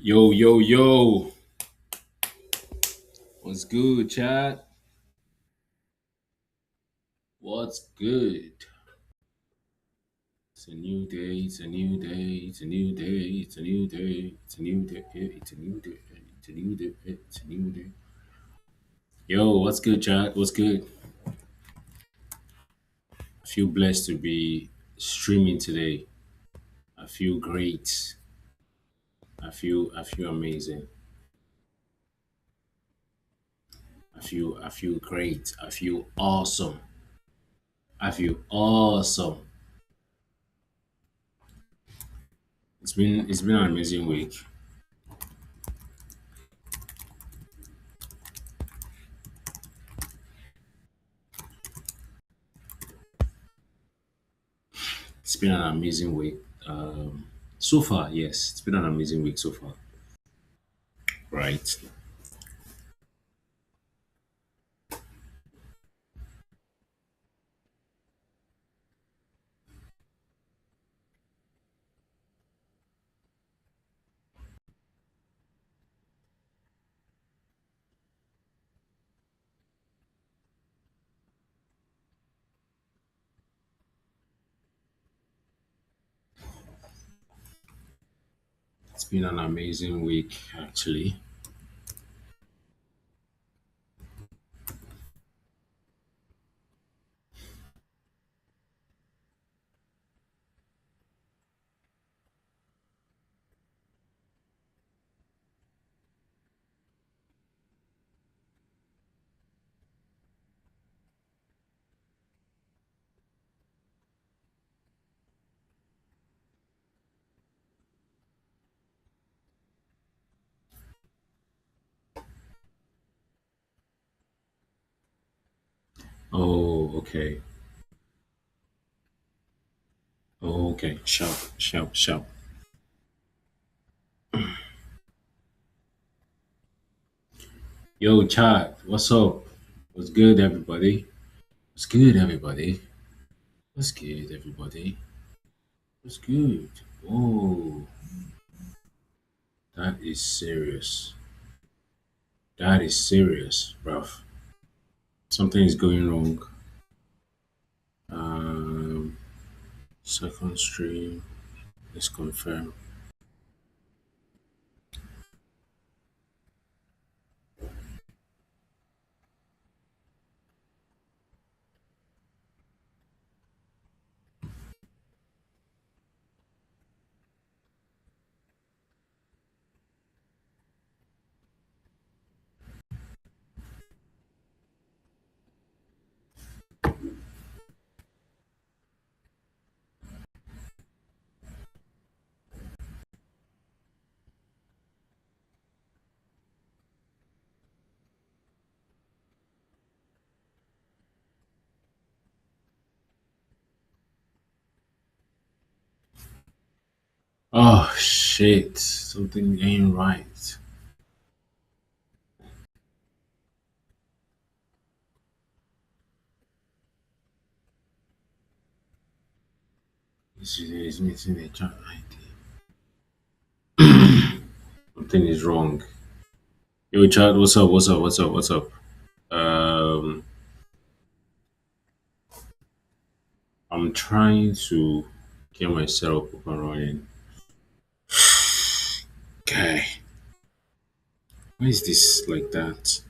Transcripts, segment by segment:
Yo, yo, yo. What's good, chat? What's good? It's a new day. It's a new day. It's a new day. It's a new day. It's a new day. It's a new day. It's a new day. It's a new day. Yo, what's good, chat? What's good? I feel blessed to be streaming today. I feel great. I feel amazing. I feel great. I feel awesome. I feel awesome. It's been an amazing week. It's been an amazing week. So far, yes, it's been an amazing week so far. Right. It's been an amazing week, actually. Oh, okay. Oh, okay. Sharp, sharp, sharp. Yo, chat, what's up? What's good, everybody? What's good, everybody? What's good, everybody? What's good? Oh, that is serious. That is serious, bruv. Something is going wrong. Um, Second stream is confirmed. Oh shit, something ain't right. This is missing a chat ID. Something is wrong. Yo, chat, what's up? What's up? What's up? What's up? Um, I'm trying to get myself up and running. Okay, why is this like that?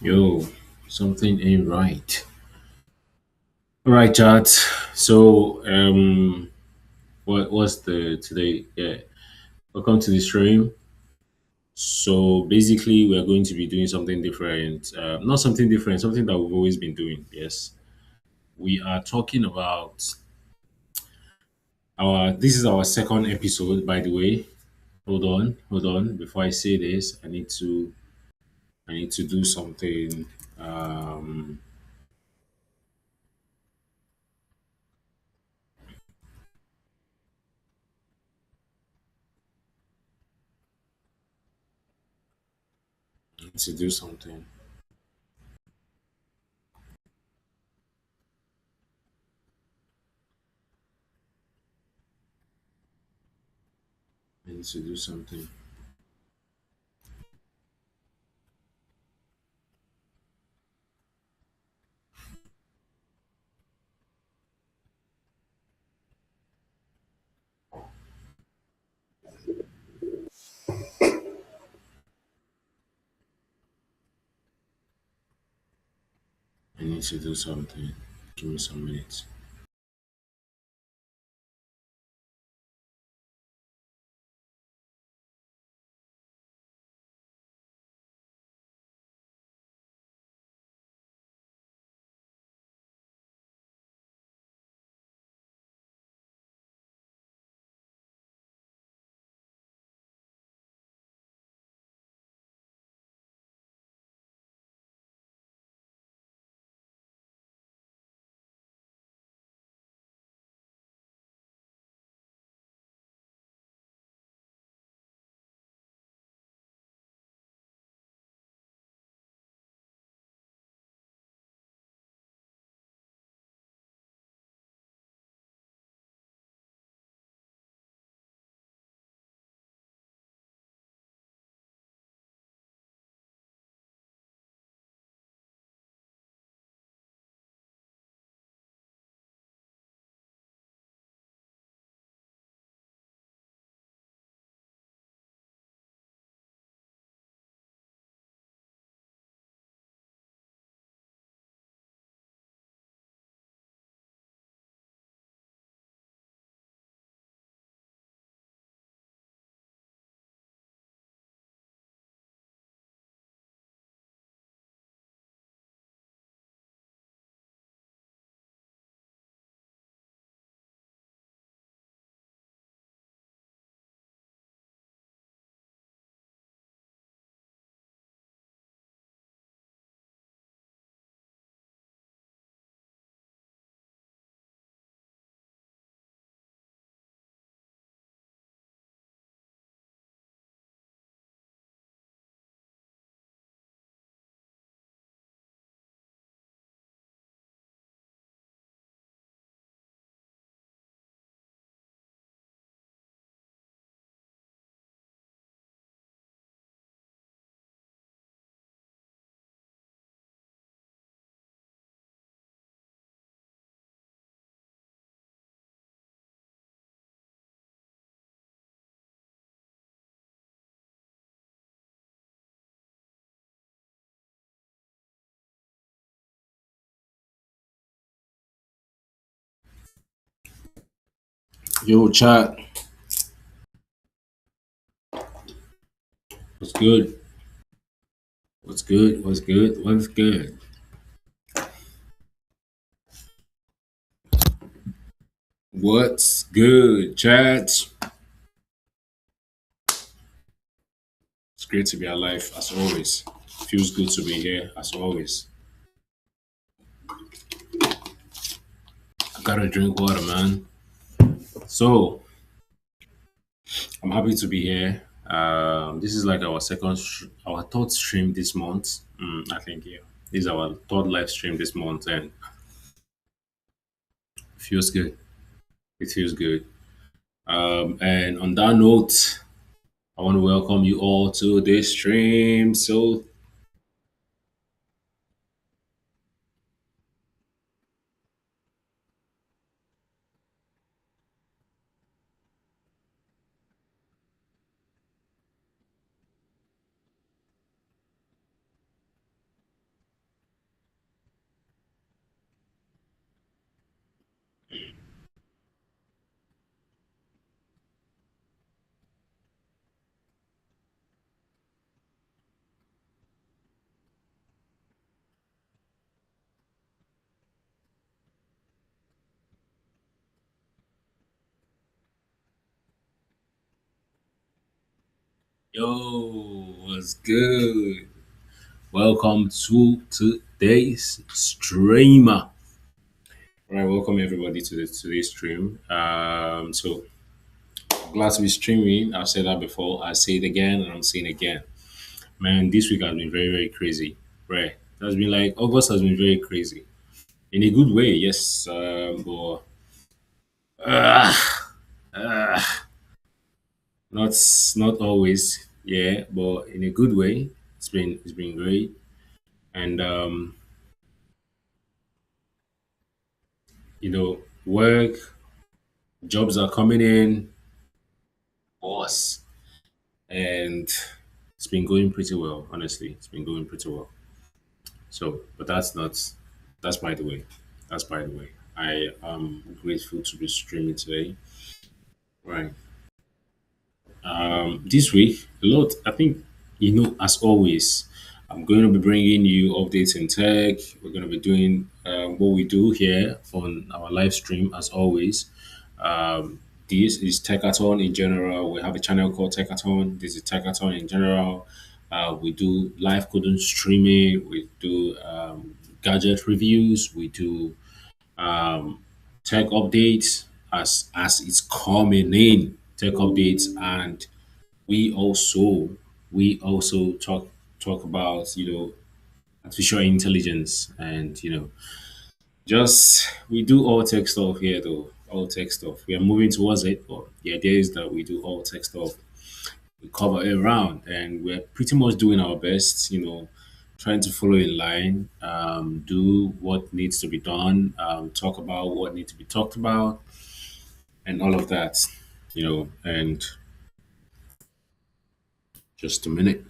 Yo, something ain't right. All right, chat. So, what was the today? Yeah, welcome to the stream. So basically, we are going to be doing something different. Not something different, something that we've always been doing. Yes, we are talking about our. This is our second episode, by the way. Hold on. Before I say this, I need to do something. Um, to do something. I need to do something. I need to do something. Give me some minutes. Yo, chat. What's good? What's good? What's good? What's good? What's good, chat? It's great to be alive as always. Feels good to be here as always. I gotta drink water, man. So I'm happy to be here. This is like our third stream this month. I think yeah, this is our third live stream this month, and it feels good. It feels good. And on that note, I want to welcome you all to this stream. So yo, what's good? Welcome to today's streamer. All right, welcome everybody to today's stream. So glad to be streaming. I've said that before. I say it again, and I'm saying it again. Man, this week has been very, very crazy. Right. It has been like August has been very crazy. In a good way, yes. But uh, uh, not not always, yeah, but in a good way. It's been great. And work, jobs are coming in, boss. And it's been going pretty well, honestly. It's been going pretty well. So, but that's by the way. That's by the way. I am grateful to be streaming today. Right. This week, a lot. I think, as always, I'm going to be bringing you updates in tech. We're going to be doing what we do here on our live stream, as always. Um, this is Teckaton in general. We have a channel called Teckaton. This is Teckaton in general. We do live coding streaming. We do gadget reviews. We do um, tech updates as it's coming in. Tech updates, and we also we also talk about artificial intelligence, and just we do all tech stuff here though, all tech stuff. We are moving towards it, but the idea is that we do all tech stuff. We cover it around, and we're pretty much doing our best, trying to follow in line, do what needs to be done, talk about what needs to be talked about, and all of that, and just a minute.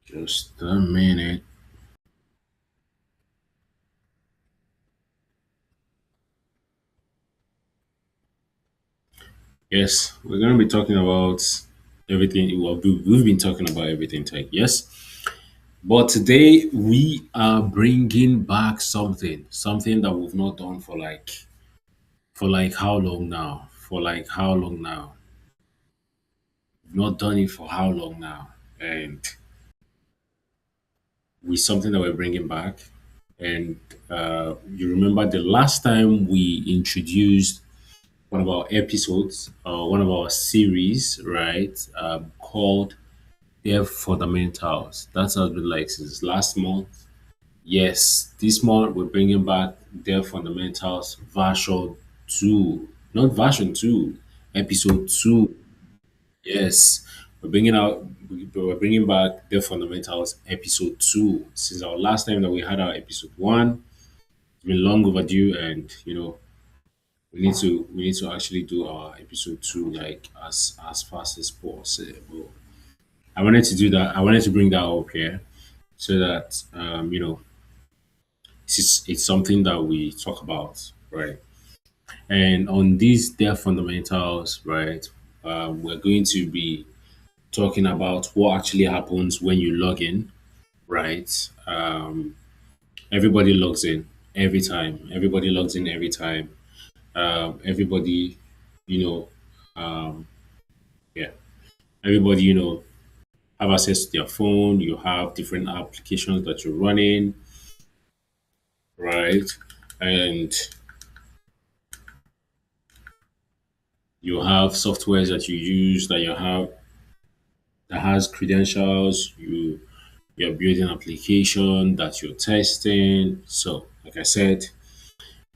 Just a minute. Yes, we're going to be talking about everything. Well, we've been talking about everything tech, yes. But today we are bringing back something that we've not done for like how long now? For like how long now? We've not done it for how long now? And with something that we're bringing back. And you remember the last time we introduced one of our episodes, one of our series, right? Called Their Fundamentals. That has been like since last month. Yes, this month we're bringing back Their Fundamentals version 2. Not version 2, episode 2. Yes, we're bringing back Their Fundamentals episode 2. Since our last time that we had our episode 1, it's been long overdue, and we need to actually do our episode 2 like as fast as possible. I wanted to do that. I wanted to bring that up here so that it's something that we talk about, right? And on these their fundamentals, right? We're going to be talking about what actually happens when you log in, right? Everybody logs in every time. Everybody logs in every time. Everybody, you know, um, yeah, everybody, have access to their phone. You have different applications that you're running, right? And you have softwares that you use that has credentials. You're building an application that you're testing. So, like I said,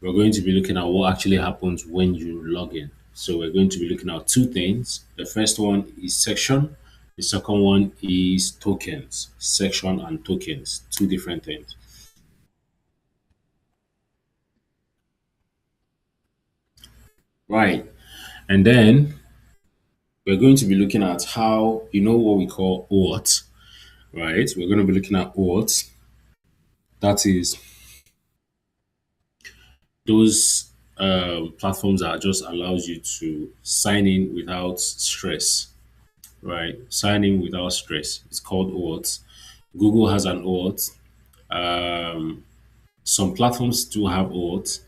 we're going to be looking at what actually happens when you log in. So we're going to be looking at two things. The first one is section. The second one is tokens. Section and tokens, two different things. Right. And then we're going to be looking at how, what we call OAuth, right? We're going to be looking at OAuth. That is those platforms that just allows you to sign in without stress, right? Sign in without stress. It's called OAuth. Google has an OAuth. Um, some platforms do have OAuth.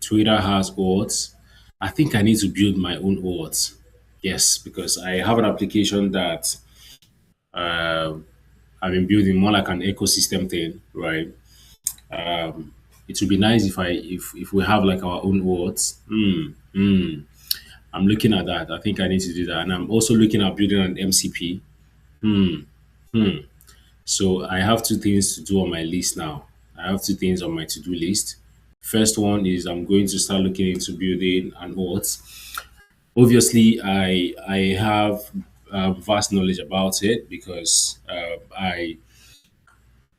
Twitter has OAuth. I think I need to build my own OAuth. Yes, because I have an application that I've been building more like an ecosystem thing, right? It would be nice if we have like our own words. I'm looking at that. I think I need to do that, and I'm also looking at building an MCP. So I have two things to do on my list now. I have two things on my to-do list. First one is I'm going to start looking into building an auth. Obviously, I have vast knowledge about it because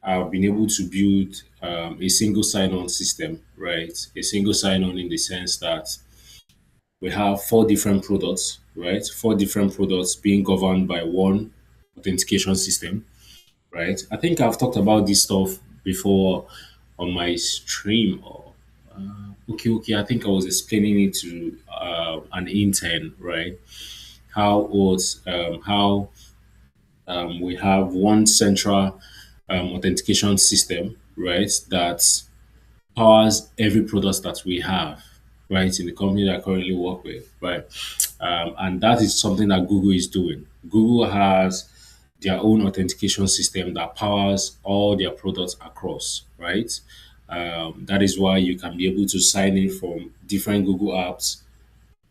I've been able to build a single sign-on system, right? A single sign-on in the sense that we have four different products, right? Four different products being governed by one authentication system, right? I think I've talked about this stuff before on my stream. Or okay. I think I was explaining it to an intern, right? How we have one central authentication system, right? That powers every product that we have, right, in the company that I currently work with, right? And that is something that Google is doing. Google has their own authentication system that powers all their products across, right? That is why you can be able to sign in from different Google apps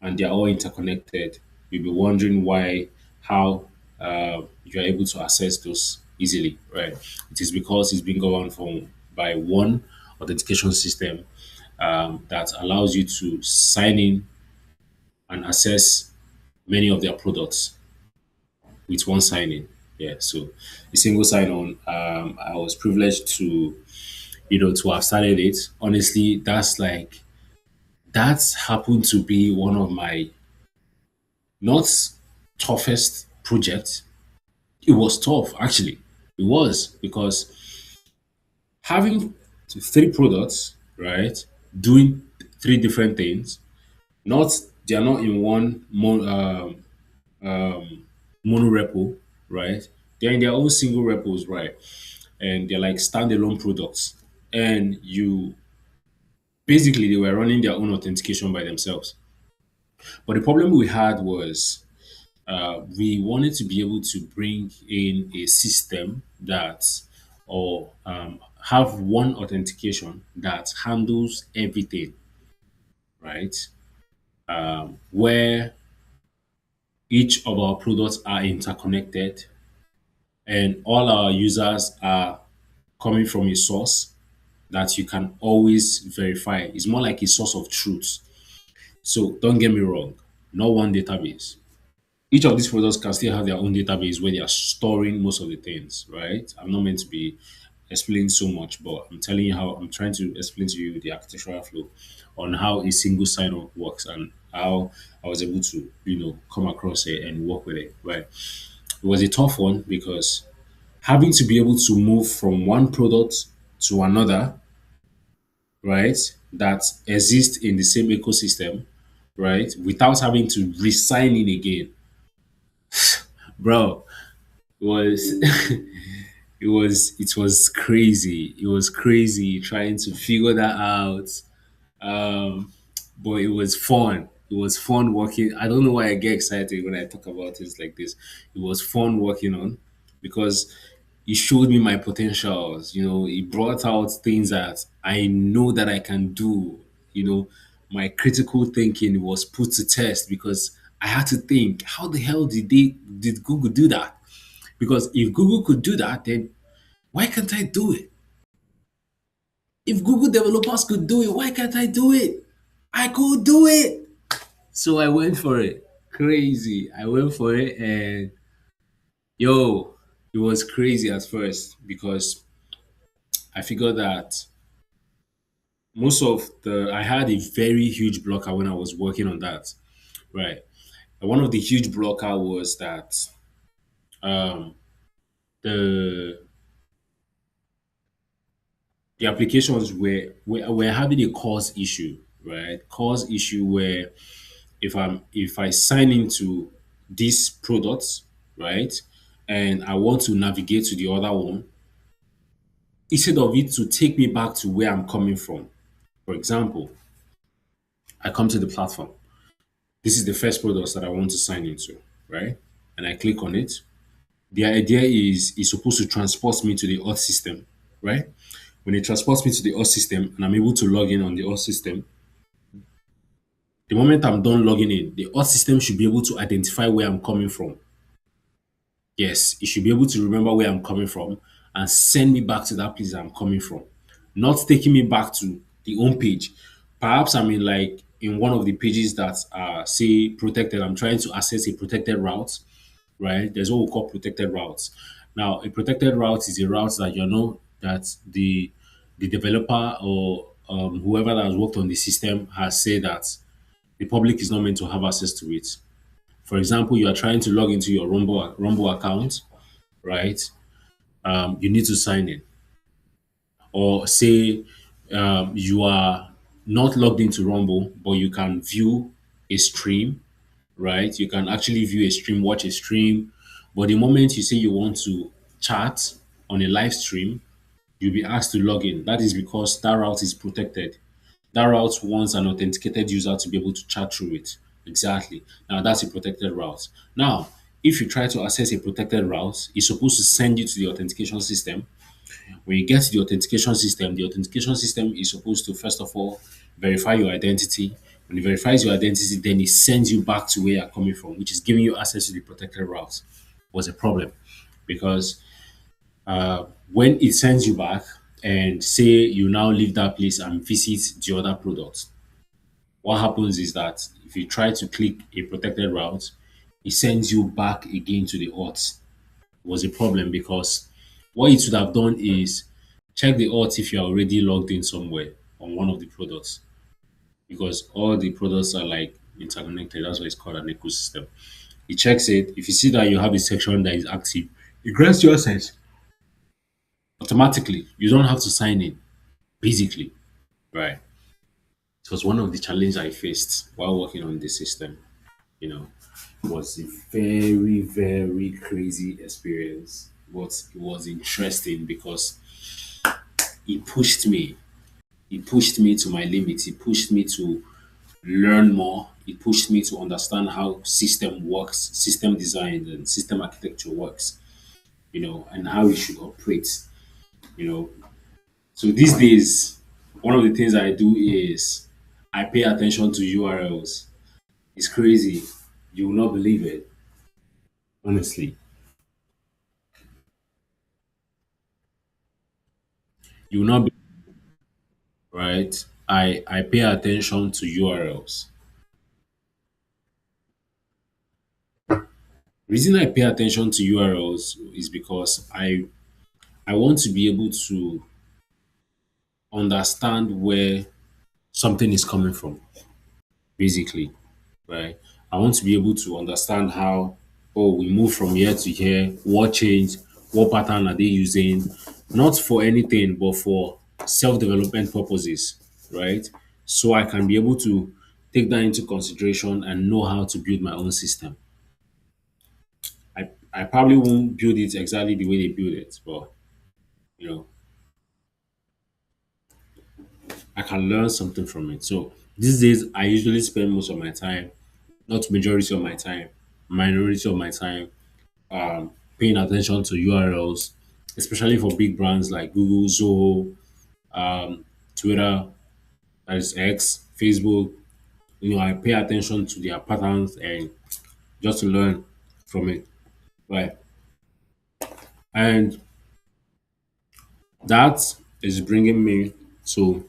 and they're all interconnected. You'll be wondering how you're able to access those easily, right? It is because it's being governed by one authentication system that allows you to sign in and access many of their products with one sign in. Yeah, so the single sign on, I was privileged to, to have started it. Honestly, that's happened to be one of my not toughest projects. It was tough, actually. It was because having three products, right, doing three different things, not they are not in one mono repo, right? They're in their own single repos, right? And they're like standalone products. And you basically they were running their own authentication by themselves. But the problem we had was we wanted to be able to bring in a system that or have one authentication that handles everything, right? Where each of our products are interconnected and all our users are coming from a source that you can always verify. It's more like a source of truth. So don't get me wrong, not one database. Each of these products can still have their own database where they are storing most of the things, right? I'm not meant to be explaining so much, but I'm telling you how I'm trying to explain to you the architectural flow on how a single sign-on works and how I was able to, come across it and work with it, right? It was a tough one because having to be able to move from one product to another, right, that exists in the same ecosystem, right, without having to re-sign in again, bro, was it was crazy. It was crazy trying to figure that out. Um, but it was fun. It was fun working. I don't know why I get excited when I talk about things like this. It was fun working on because it showed me my potentials. It brought out things that I know that I can do. My critical thinking was put to test because I had to think, how the hell did Google do that? Because if Google could do that, then why can't I do it? If Google developers could do it, why can't I do it? I could do it. So I went for it. Crazy. I went for it and yo, it was crazy at first because I figured that I had a very huge blocker when I was working on that. Right. And one of the huge blocker was that um the the applications were having a CORS issue, right? CORS issue where if I sign into these products, right, and I want to navigate to the other one, instead of it to take me back to where I'm coming from. For example, I come to the platform. This is the first product that I want to sign into, right? And I click on it. The idea is it's supposed to transport me to the auth system, right? When it transports me to the auth system and I'm able to log in on the auth system, the moment I'm done logging in, the auth system should be able to identify where I'm coming from. Yes, it should be able to remember where I'm coming from and send me back to that place I'm coming from, not taking me back to the home page. Perhaps I'm in in one of the pages that say protected. I'm trying to access a protected route, right? There's what we call protected routes. Now, a protected route is a route that you know that the developer or whoever that has worked on the system has said that the public is not meant to have access to it. For example, you are trying to log into your Rumble account, right? You need to sign in. Or say you are not logged into Rumble, but you can view a stream, right? You can actually view a stream, watch a stream. But the moment you say you want to chat on a live stream, you'll be asked to log in. That is because that route is protected. That route wants an authenticated user to be able to chat through it. Exactly. Now that's a protected route. Now, if you try to access a protected route, it's supposed to send you to the authentication system. When you get to the authentication system is supposed to first of all verify your identity. When it verifies your identity, then it sends you back to where you're coming from, which is giving you access to the protected route. Was a problem because when it sends you back and say you now leave that place and visit the other product, what happens is that if you try to click a protected route, it sends you back again to the auth. Was a problem because what it should have done is check the auth if you're already logged in somewhere on one of the products because all the products are like interconnected. That's why it's called an ecosystem. It checks it. If you see that you have a section that is active, it grants you access automatically. You don't have to sign in, basically. Right. It was one of the challenges I faced while working on this system. You know, it was a very, very crazy experience, but it was interesting because it pushed me. It pushed me to my limits. It pushed me to learn more. It pushed me to understand how system works, system design and system architecture works, and how it should operate, you know. So these days, one of the things I do is I pay attention to URLs. It's crazy. You will not believe it, honestly. You will not be right. I pay attention to URLs. Reason I pay attention to URLs is because I want to be able to understand where something is coming from, basically, right? I want to be able to understand how, oh, we move from here to here, what changed, what pattern are they using, not for anything, but for self-development purposes, right? So I can be able to take that into consideration and know how to build my own system. I probably won't build it exactly the way they build it, but you know, I can learn something from it. So these days, I usually spend most of my time, not majority of my time, minority of my time, paying attention to URLs, especially for big brands like Google, Zoho, Twitter, that is X, Facebook. I pay attention to their patterns and just to learn from it, right? And that is bringing me to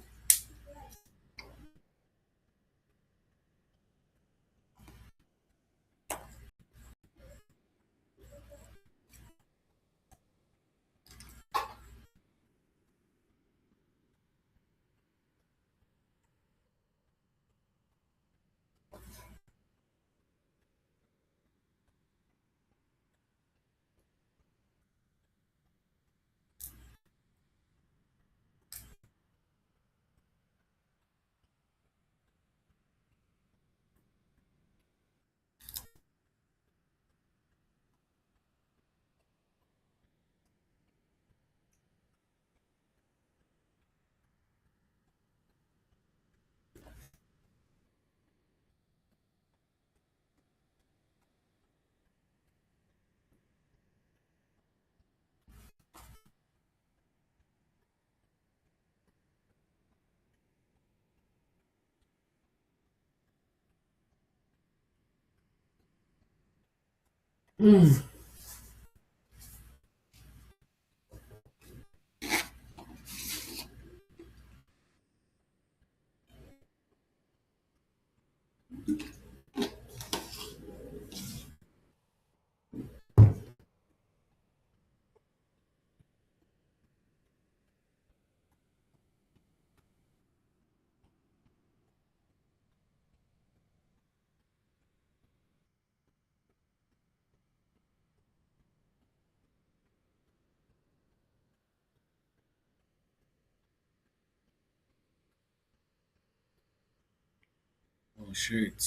Oh shit.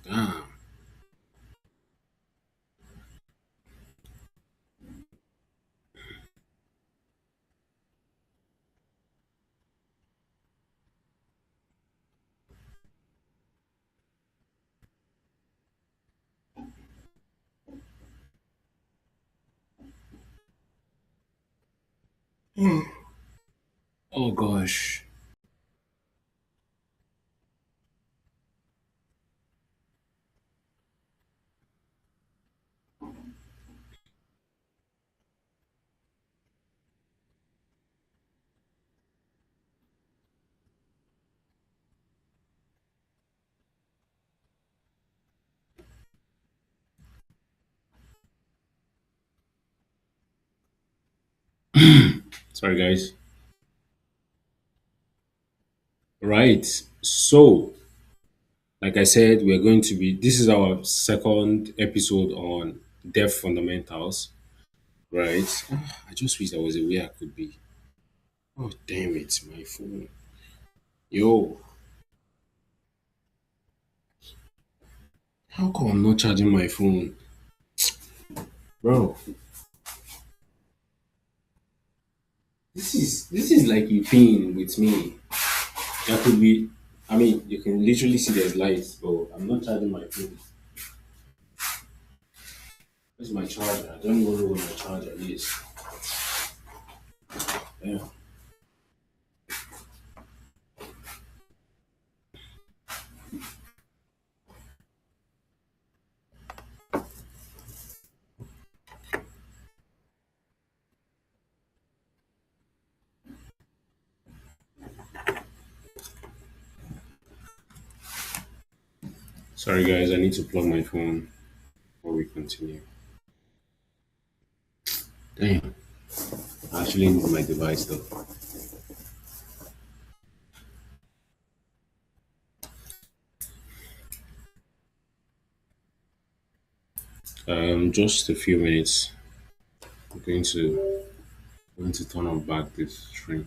Damn. Oh gosh. Sorry guys. Right. So, like I said, we're going to be this is our second episode on dev fundamentals. Right. I just wish there was a way I could be. Oh damn it, my phone. Yo, how come I'm not charging my phone? Bro, this is like a pain with me. That could be I mean, you can literally see there's lights, but I'm not charging my phone. Where's my charger? I don't even know where my charger is. Yeah. Sorry guys, I need to plug my phone before we continue. Damn. I actually need my device though. Just a few minutes. I'm going to turn on back this stream.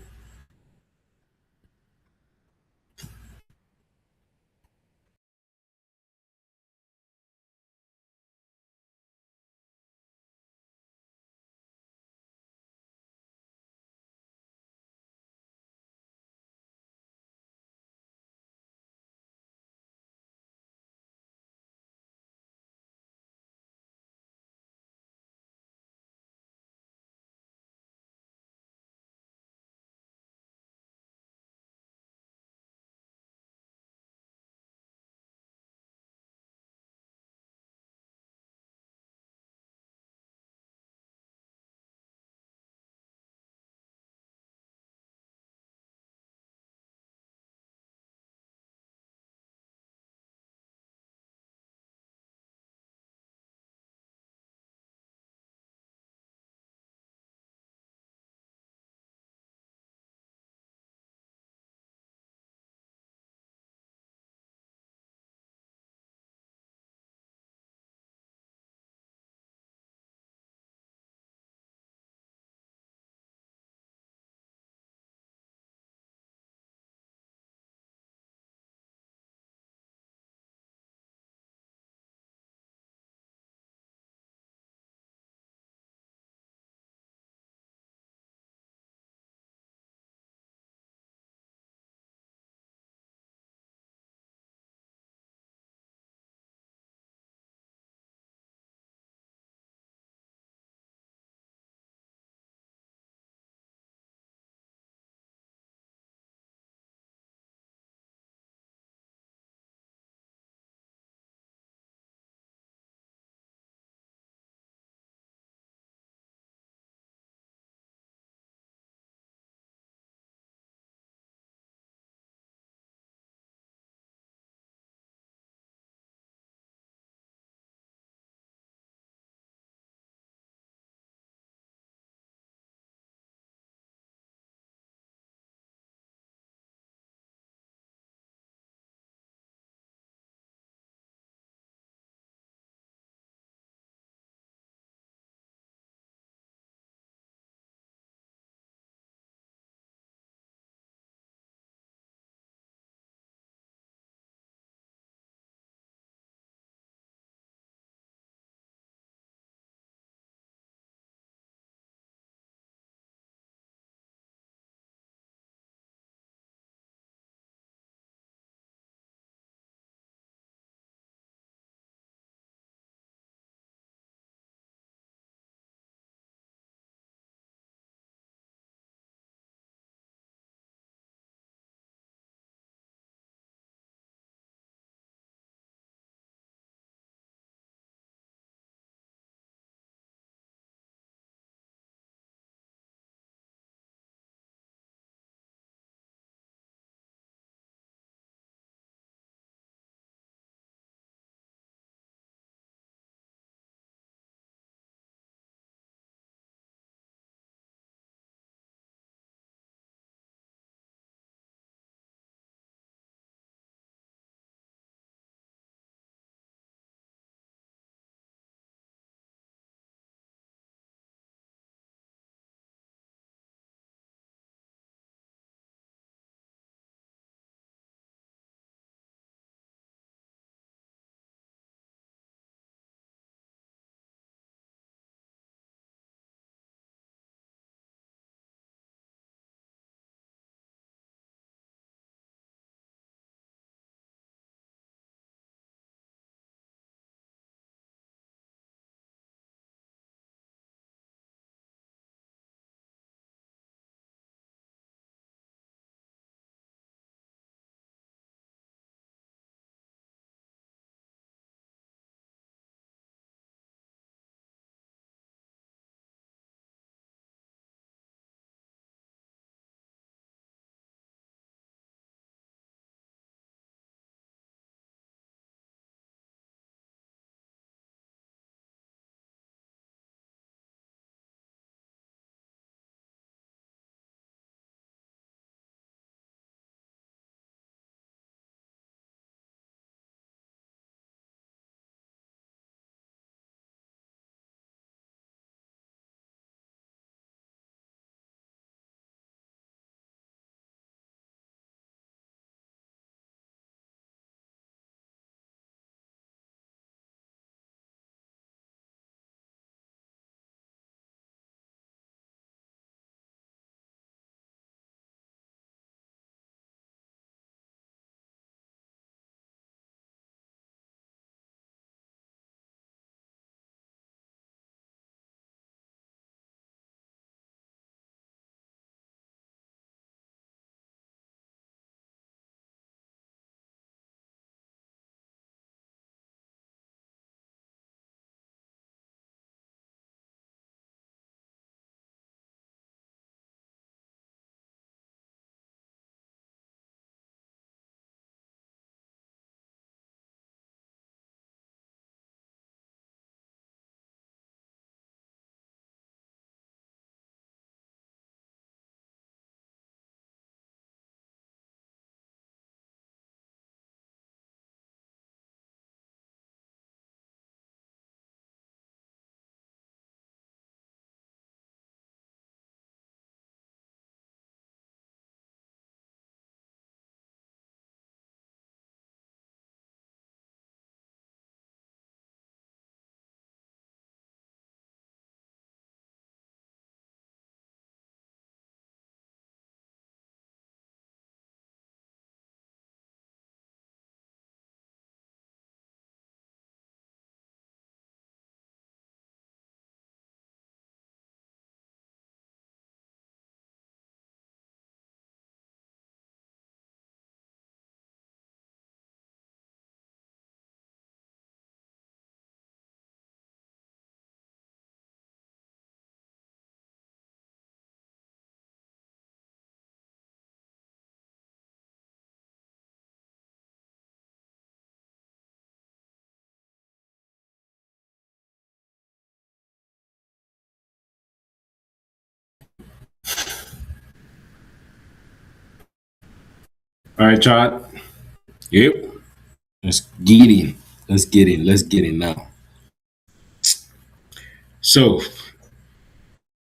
All right, chat. Yep. Let's get in. Let's get in. Let's get in now. So,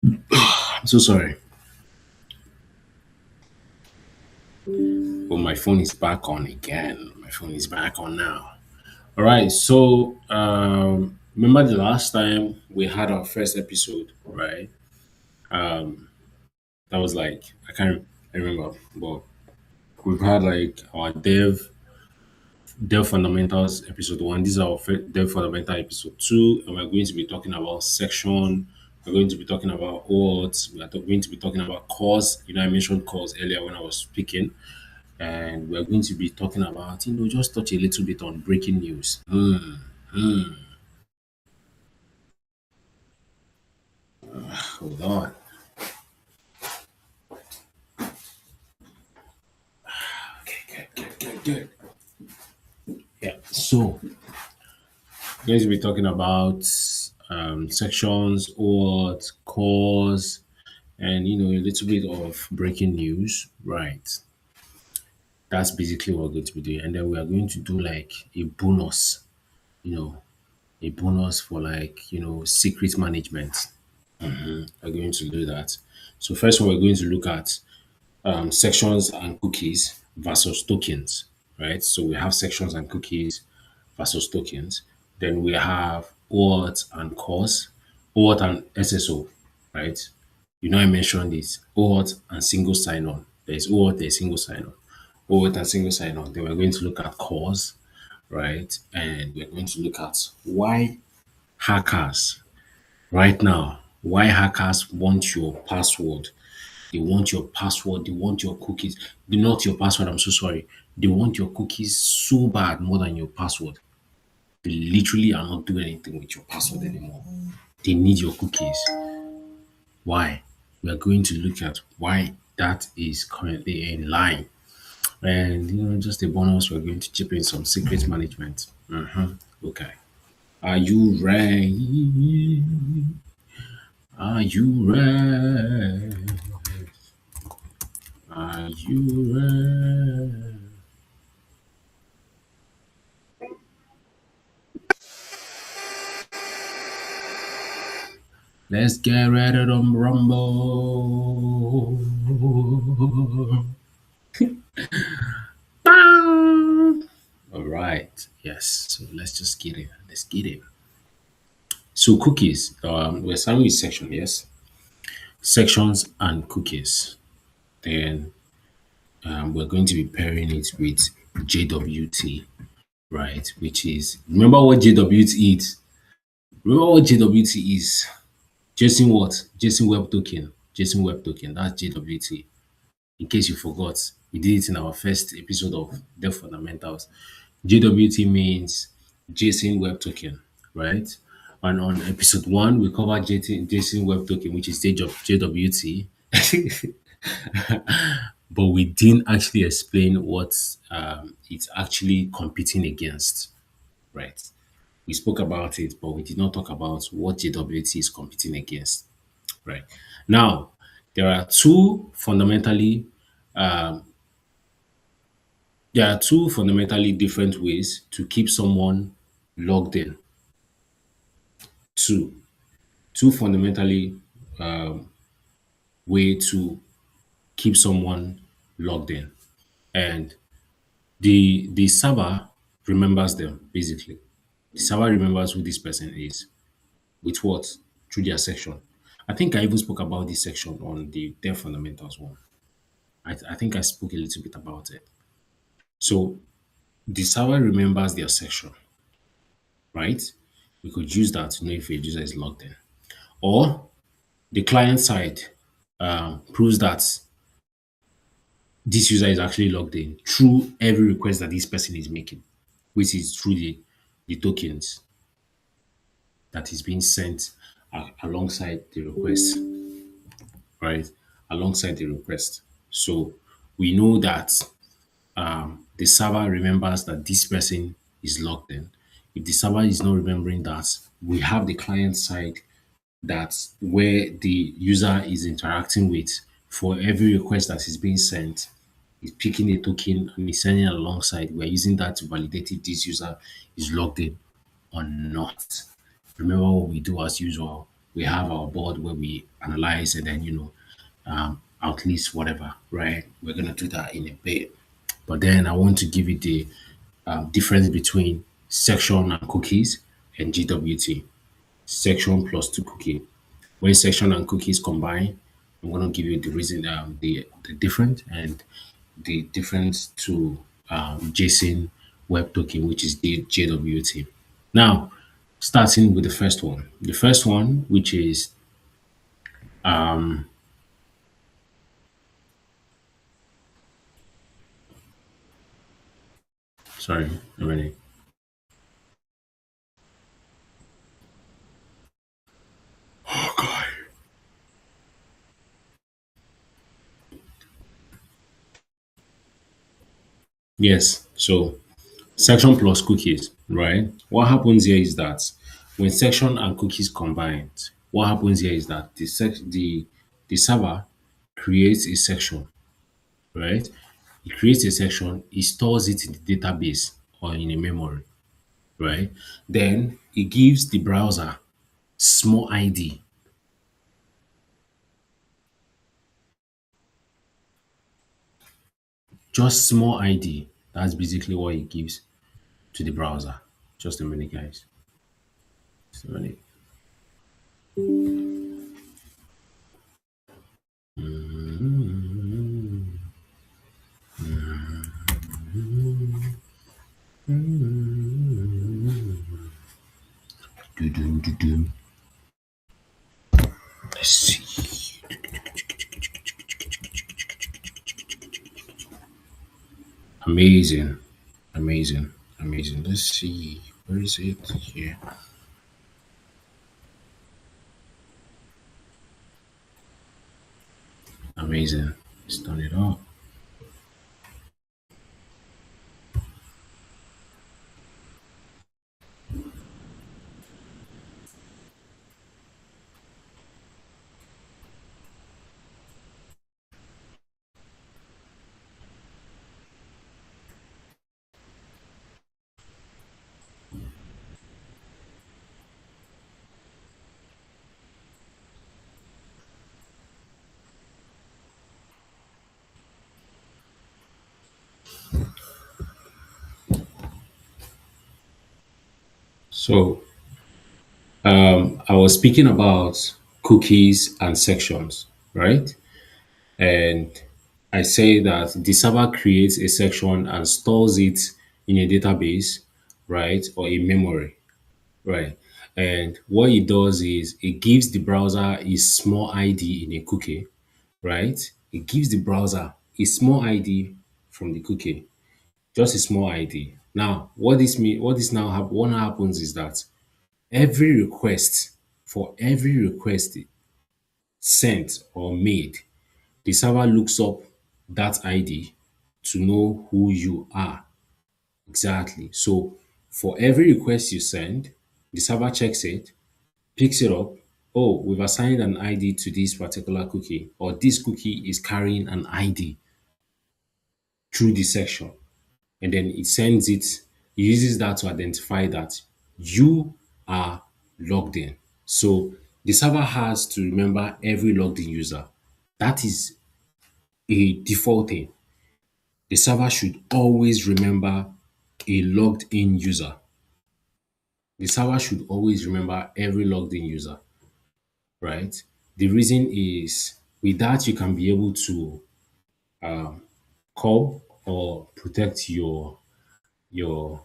I'm so sorry. But my phone is back on again. My phone is back on now. All right. So, remember the last time we had our first episode, right? That was like I can't remember, but we've had like our Dev Fundamentals episode one. This is our Dev Fundamental episode two, and we're going to be talking about section. We're going to be talking about OAuth. We are going to be talking about CORS. I mentioned CORS earlier when I was speaking, and we're going to be talking about, just touch a little bit on breaking news. Hold on. Okay, good. Yeah. So, we're going to be talking about sections, OAuth, CORS, and a little bit of breaking news, right? That's basically what we're going to be doing, and then we are going to do like a bonus, you know a bonus for like secret management. We're going to do that. So first one, we're going to look at sections and cookies versus tokens, right? So we have sections and cookies versus tokens. Then we have OAuth and CORS, OAuth and SSO, right? I mentioned this OAuth and single sign-on. There's OAuth, there's single sign-on. OAuth and single sign-on. Then we're going to look at CORS, right? And we're going to look at hackers right now, why hackers want your password. They want your password, they want your cookies. Not your password, I'm so sorry. They want your cookies so bad more than your password. They literally are not doing anything with your password anymore. They need your cookies. Why? We are going to look at why that is currently in line. And just a bonus, we're going to chip in some secret management. Okay. Are you ready? Are you ready? Are you ready? Let's get ready to rumble. Bang! All right. Yes. So let's just get it. Let's get it. So cookies. We're starting with section. Yes. Sections and cookies. Then we're going to be pairing it with JWT, right? Which is, remember what JWT is? Remember what JWT is? JSON what? JSON Web Token. JSON Web Token. That's JWT. In case you forgot, we did it in our first episode of Dev Fundamentals. JWT means JSON Web Token, right? And on episode one, we covered JSON Web Token, which is JWT. But we didn't actually explain what it's actually competing against, right? We spoke about it, but we did not talk about what JWT is competing against, right? Now, there are two fundamentally different ways to keep someone logged in. Two, two fundamentally way to keep someone logged in, and the server remembers them basically. The server remembers who this person is with what? Through their section. I think I even spoke about this section on the Dev Fundamentals one. I think I spoke a little bit about it. So the server remembers their section, right? We could use that to know if a user is logged in. Or the client side proves that this user is actually logged in through every request that this person is making, which is through the tokens that is being sent alongside the request, right? Alongside the request. So we know that the server remembers that this person is logged in. If the server is not remembering that, we have the client side that's where the user is interacting with for every request that is being sent. It's picking a token and it's sending it alongside. We're using that to validate if this user is logged in or not. Remember what we do as usual. We have our board where we analyze and then, outlist whatever, right? We're going to do that in a bit. But then I want to give you the difference between section and cookies and GWT. Section plus two cookie. When section and cookies combine, I'm going to give you the reason, the difference and the difference to JSON Web Token, which is the JWT. Now, starting with the first one. The first one, which is sorry, a minute. Oh God. Yes. So section plus cookies, right? What happens here is that when section and cookies combine, what happens here is that the server creates a section, right? It creates a section, it stores it in the database or in a memory, right? Then it gives the browser small ID, just small ID. That's basically what it gives to the browser. Just a minute, guys. Just a minute. Do, do, do, do. Let's see. Amazing, amazing, amazing. Let's see. Where is it? Here. Amazing. Let's turn it up. So, I was speaking about cookies and sections, right? And I say that the server creates a section and stores it in a database, right? Or a memory, right? And what it does is it gives the browser a small ID in a cookie, right? It gives the browser a small ID from the cookie, just a small ID. Now, what now happens is that every request for every request sent or made, the server looks up that ID to know who you are exactly. So for every request you send, the server checks it, picks it up. Oh, we've assigned an ID to this particular cookie, or this cookie is carrying an ID through this section. And then it sends it, it uses that to identify that you are logged in. So the server has to remember every logged in user. That is a default thing. The server should always remember a logged in user. The server should always remember every logged in user, right? The reason is with that you can be able to curb or protect your your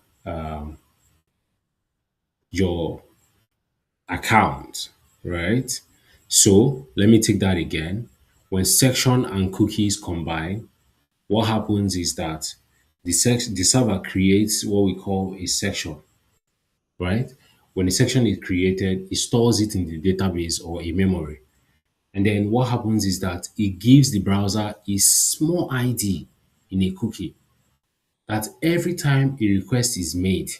account, right? So let me take that again. When section and cookies combine, what happens is that the server creates what we call a section, right? When a section is created, it stores it in the database or a memory. And then what happens is that it gives the browser a small ID in a cookie that every time a request is made,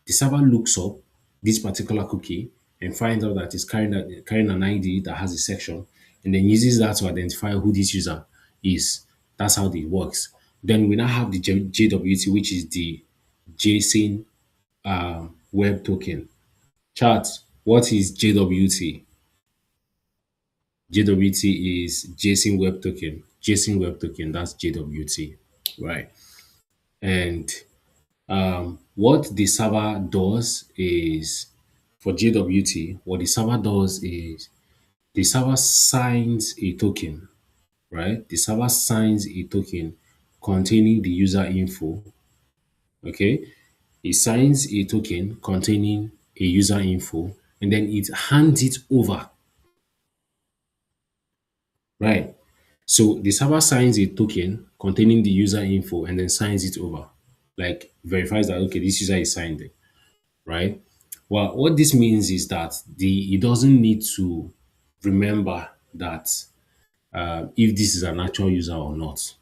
the server looks up this particular cookie and finds out that it's carrying an ID that has a section and then uses that to identify who this user is. That's how it works. Then we now have the JWT, which is the JSON web token. Chat, what is JWT? JWT is JSON web token. JSON web token, that's JWT, right? And what the server does is for JWT, what the server does is the server signs a token, right? The server signs a token containing the user info. Okay. It signs a token containing a user info and then it hands it over, right? So the server signs a token containing the user info and then signs it over, like verifies that okay, this user is signed it, right? Well, what this means is that it doesn't need to remember that if this is an actual user or not,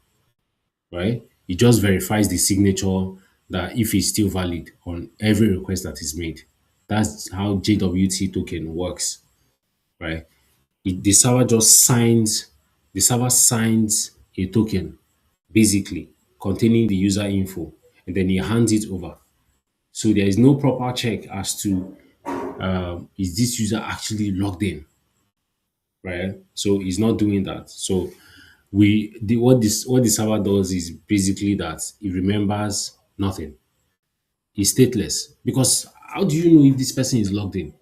right? It just verifies the signature that if it's still valid on every request that is made. That's how JWT token works, right? The server just signs, the server signs a token basically containing the user info and then he hands it over. So there is no proper check as to is this user actually logged in, right? So he's not doing that. So what the server does is basically that it remembers nothing. It's stateless because how do you know if this person is logged in?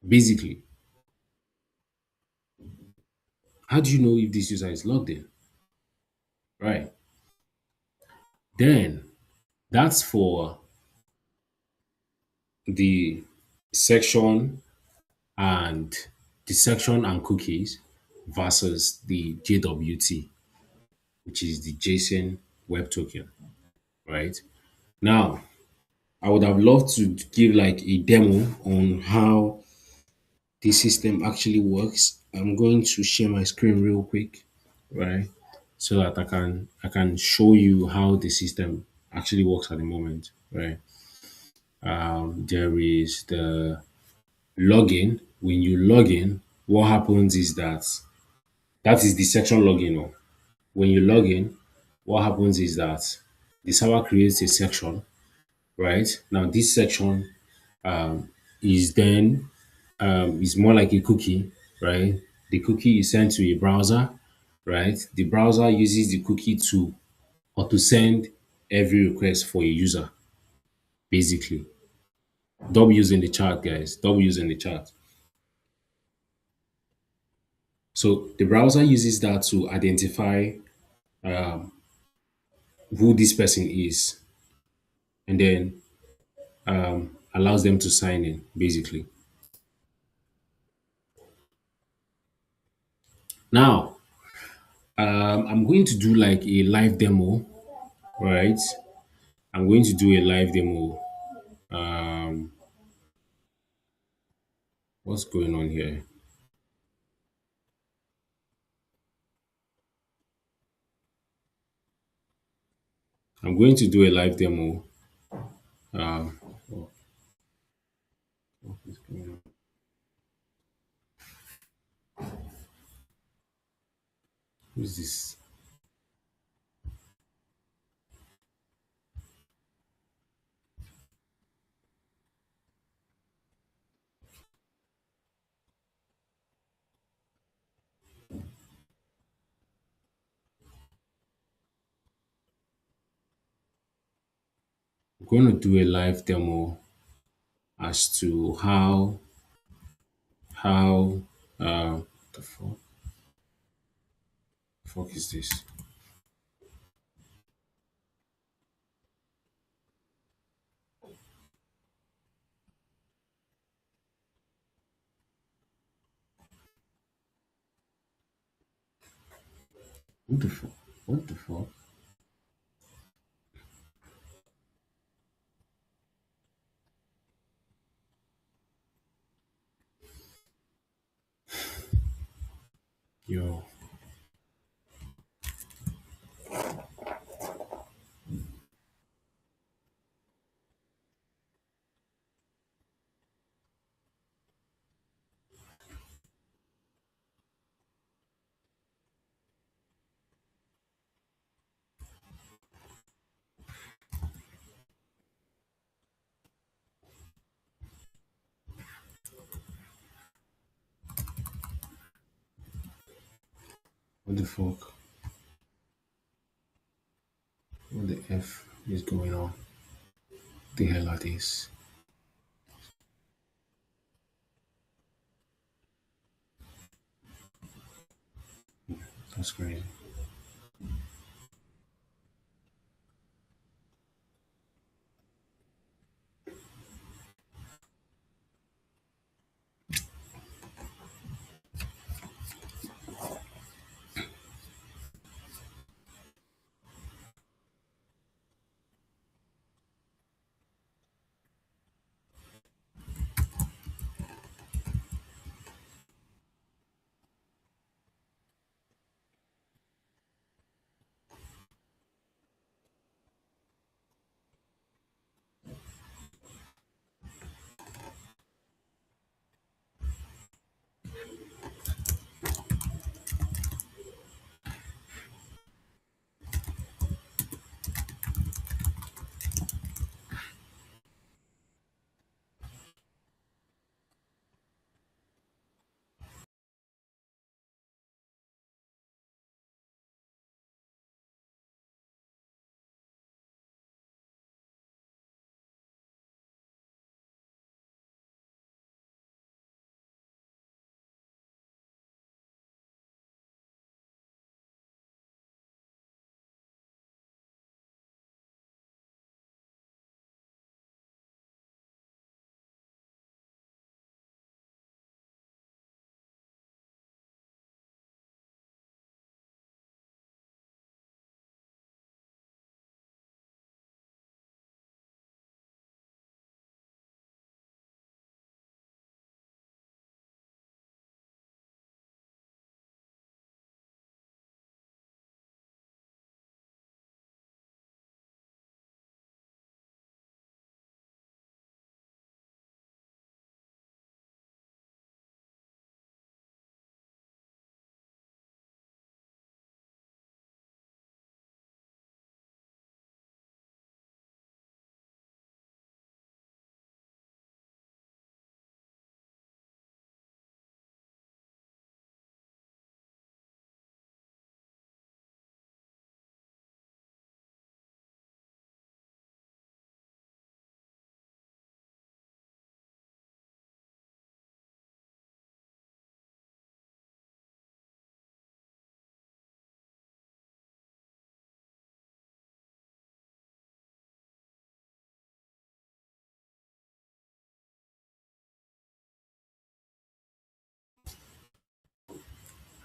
Basically, how do you know if this user is logged in? Right. Then that's for the section and cookies versus the JWT, which is the JSON web token, right? Now, I would have loved to give like a demo on how the system actually works. I'm going to share my screen real quick, right? So that I can show you how the system actually works at the moment, right? There is the login. When you log in, what happens is that is the section login. Oh. When you log in, what happens is that the server creates a section, right? Now this section is then is more like a cookie, right? The cookie is sent to a browser, right? The browser uses the cookie to send every request for a user, basically. W's in the chat, guys. W's in the chat. So the browser uses that to identify who this person is and then allows them to sign in, basically. Now, I'm going to do like a live demo, right? I'm going to do a live demo. What's going on here? I'm going to do a live demo. What is going on? Who's this? I'm going to do a live demo as to how the fuck is this? What the fuck? What the fuck? Yo, What the fuck? What the F is going on? The hell are these? That's crazy.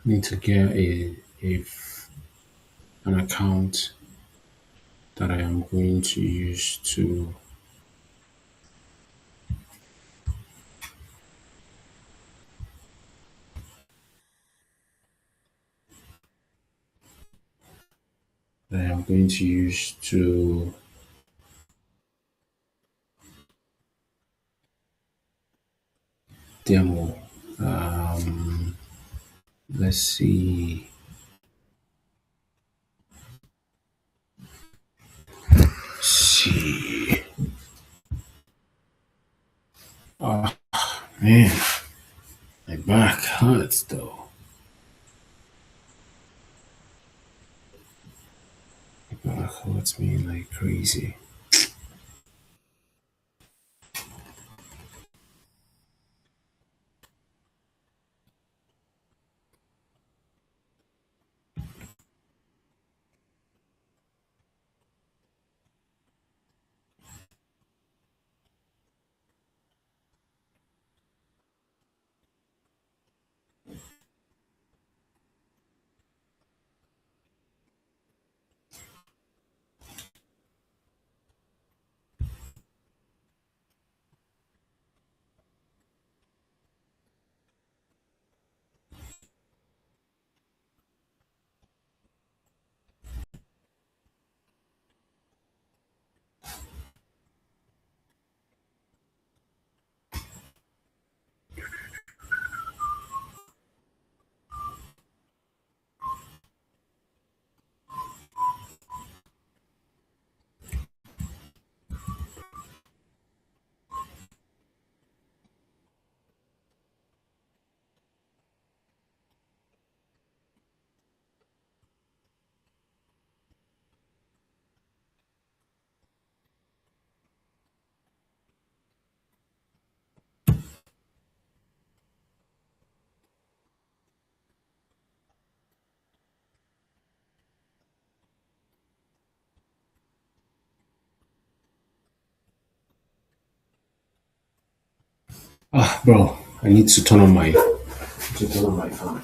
I need to get an account that I am going to use to demo. Let's see. See. Oh man, my back hurts though. My back hurts me like crazy. Ah, bro, I need to turn on my fan.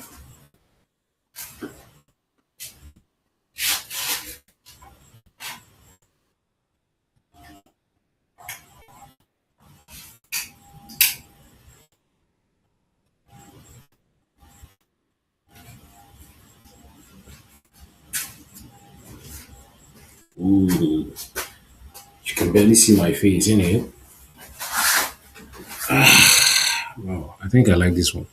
Ooh, you can barely see my face, innit? Wow, I think I like this one.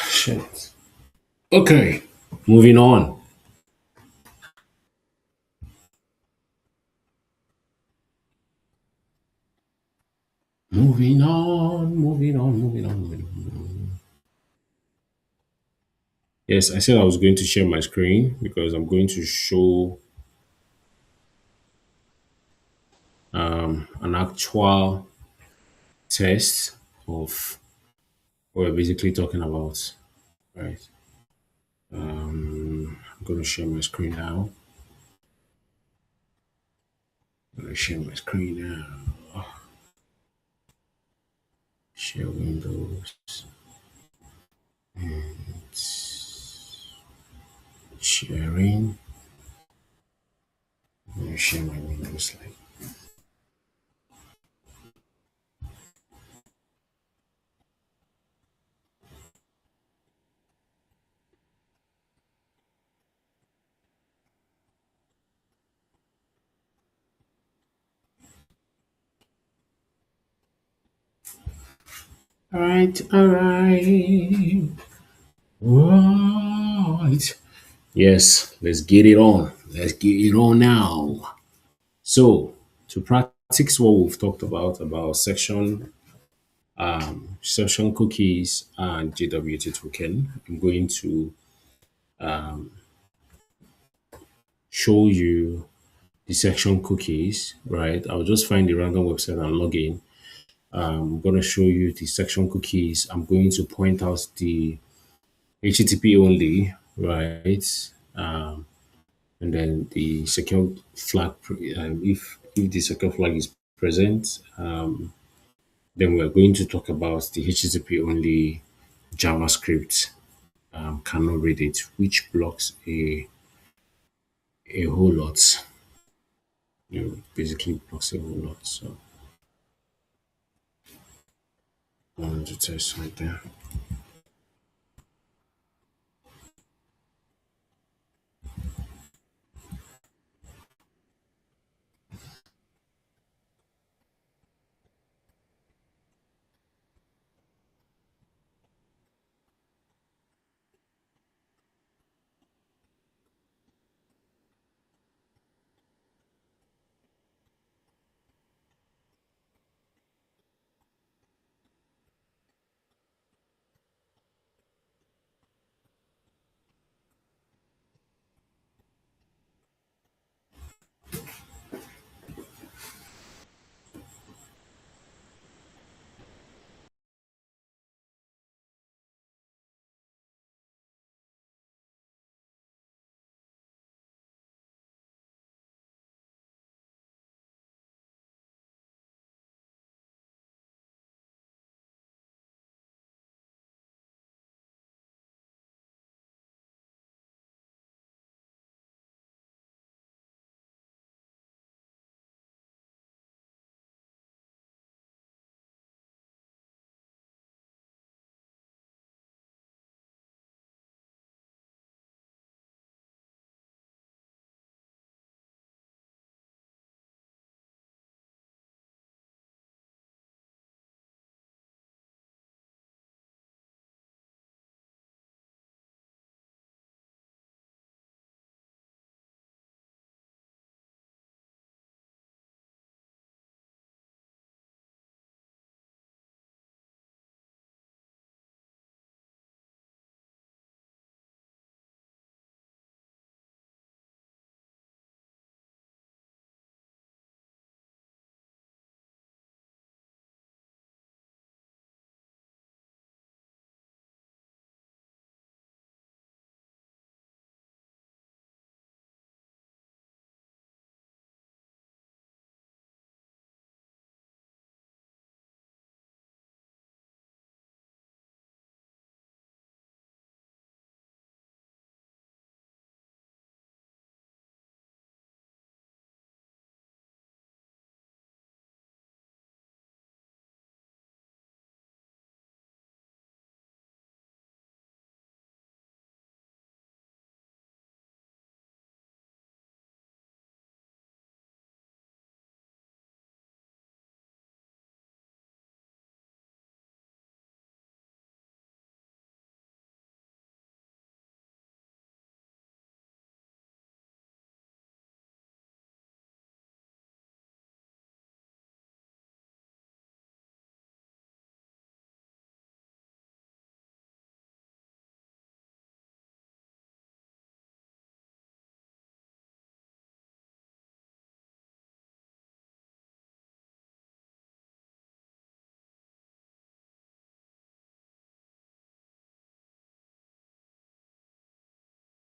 Shit. Okay, moving on. Moving on, moving on, moving on, moving on. Yes, I said I was going to share my screen because I'm going to show an actual test of what we're basically talking about. Right. I'm going to share my screen now. I'm going to share my screen now. Share windows. Sharing. I'm going to share my windows like. All right, all right. Right. Yes, let's get it on. Let's get it on now. So, to practice what we've talked about section cookies and JWT token, I'm going to show you the section cookies, right? I'll just find the random website and log in. I'm going to show you the section cookies. I'm going to point out the HTTP only, right? And then the secure flag, if the secure flag is present, then we're going to talk about the HTTP only JavaScript cannot read it, which blocks a whole lot. Basically blocks a whole lot. So I want to test something.